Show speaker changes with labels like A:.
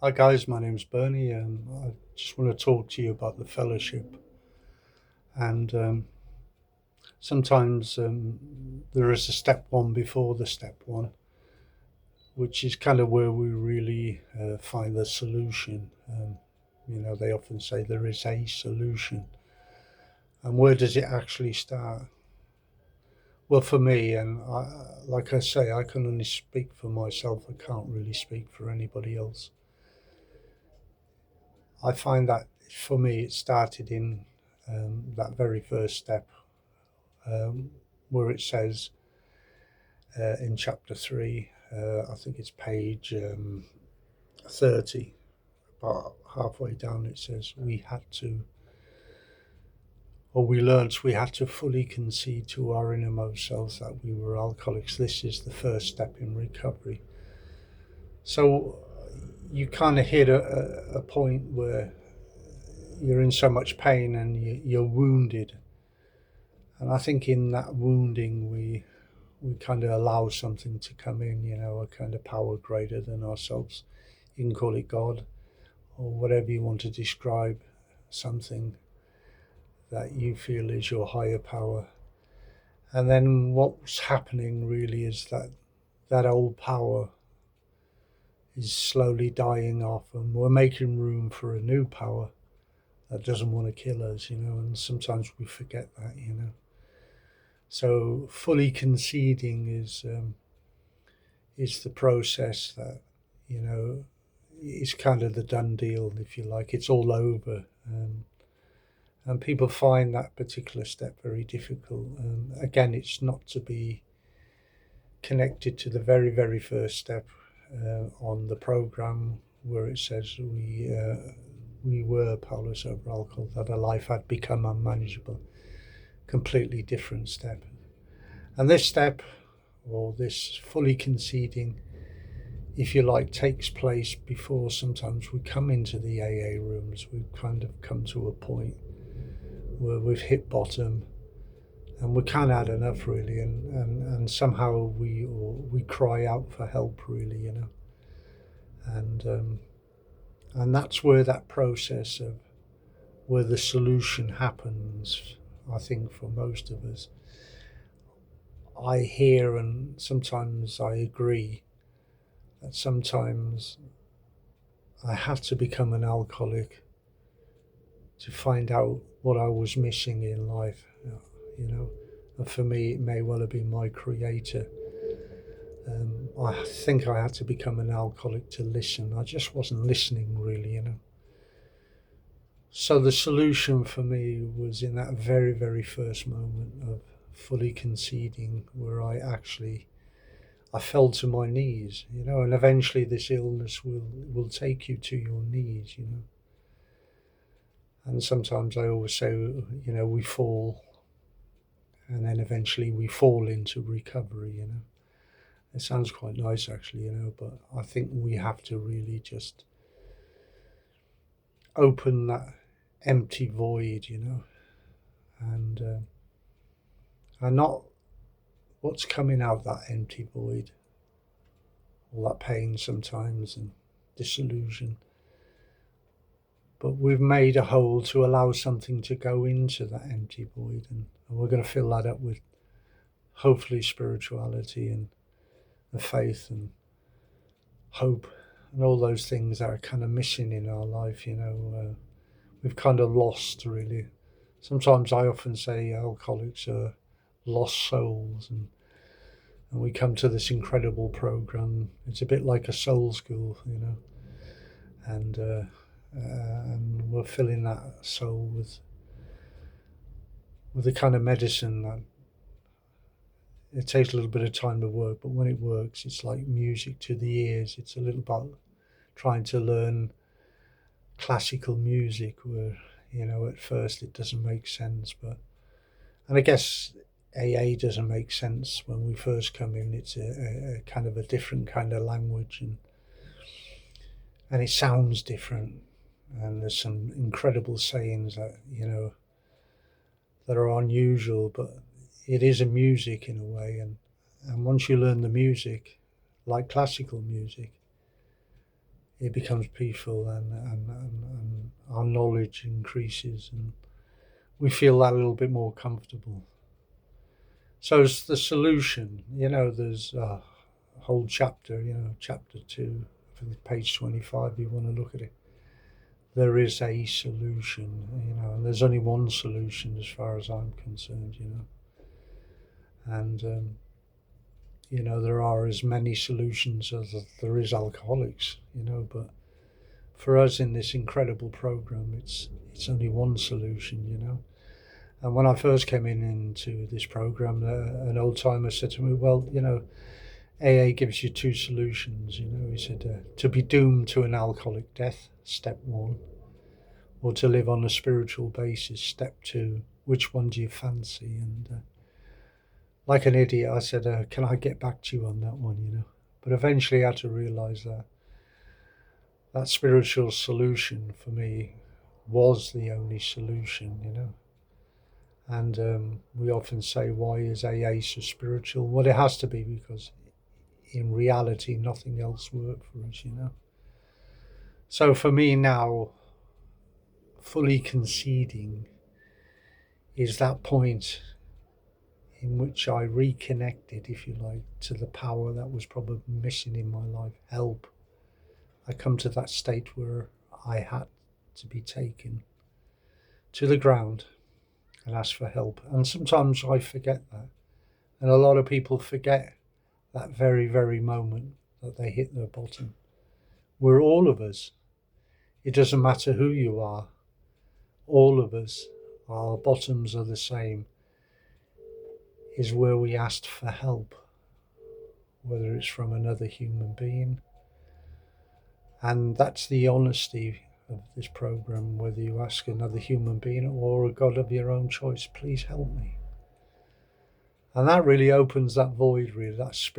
A: Hi guys, my name's Bernie. I just want to talk to you about the fellowship. And sometimes there is a step one before the step one, which is kind of where we really find the solution. They often say there is a solution. And where does it actually start? Well, for me, like I say, I can only speak for myself. I can't really speak for anybody else. I find that for me, it started in that very first step um, where it says in chapter 3, I think it's page 30, about halfway down, it says we learnt we had to fully concede to our innermost selves that we were alcoholics. This is the first step in recovery. So you kind of hit a point where you're in so much pain and you're wounded. And I think in that wounding, we kind of allow something to come in, a kind of power greater than ourselves. You can call it God or whatever you want to describe something that you feel is your higher power. And then what's happening really is that that old power is slowly dying off, and we're making room for a new power that doesn't want to kill us, and sometimes we forget that. So fully conceding is the process that you know is kind of the done deal, if you like. It's all over, and people find that particular step very difficult. Again, it's not to be connected to the very very first step on the program where it says we were powerless over alcohol, that our life had become unmanageable. Completely different step. And this step, or this fully conceding, if you like, takes place before sometimes we come into the AA rooms. We've kind of come to a point where we've hit bottom and we can't add enough really, and somehow we cry out for help really. And and that's where that process of where the solution happens, I think, for most of us. I hear and sometimes I agree that sometimes I had to become an alcoholic to find out what I was missing in life, you know. And for me, it may well have been my creator. I think I had to become an alcoholic to listen. I just wasn't listening really. So the solution for me was in that very, very first moment of fully conceding, where I fell to my knees, and eventually this illness will take you to your knees. And sometimes I always say, we fall, and then eventually we fall into recovery. It sounds quite nice actually, but I think we have to really just open that empty void, and not what's coming out that empty void, all that pain sometimes and disillusion. But we've made a hole to allow something to go into that empty void, and we're going to fill that up with hopefully spirituality and faith and hope and all those things that are kind of missing in our life. We've kind of lost really. Sometimes I often say alcoholics are lost souls, and we come to this incredible program. It's a bit like a soul school, and we're filling that soul with the kind of medicine that it takes a little bit of time to work, but when it works, it's like music to the ears. It's a little about trying to learn classical music where, at first it doesn't make sense, and I guess AA doesn't make sense when we first come in. It's a kind of a different kind of language, and it sounds different. And there's some incredible sayings that are unusual, but it is a music in a way. And once you learn the music, like classical music, it becomes peaceful, and our knowledge increases, and we feel that a little bit more comfortable. So it's the solution. There's a whole chapter, chapter 2, I think page 25, if you want to look at it. There is a solution, and there's only one solution as far as I'm concerned, And, there are as many solutions as there is alcoholics, but for us in this incredible program, it's only one solution. And when I first came into this program, an old timer said to me, well, AA gives you two solutions. He said, to be doomed to an alcoholic death, step 1, or to live on a spiritual basis, step 2. Which one do you fancy? And like an idiot, I said, can I get back to you on that one, But eventually I had to realize that spiritual solution for me was the only solution. And we often say, why is AA so spiritual? Well, it has to be, because in reality, nothing else worked for us, So for me now, fully conceding is that point in which I reconnected, if you like, to the power that was probably missing in my life, help. I come to that state where I had to be taken to the ground and ask for help. And sometimes I forget that. And a lot of people forget that very, very moment that they hit their bottom. We're all of us. It doesn't matter who you are. All of us, our bottoms are the same, is where we asked for help, whether it's from another human being. And that's the honesty of this program, whether you ask another human being or a God of your own choice, please help me. And that really opens that void, really, that spirit.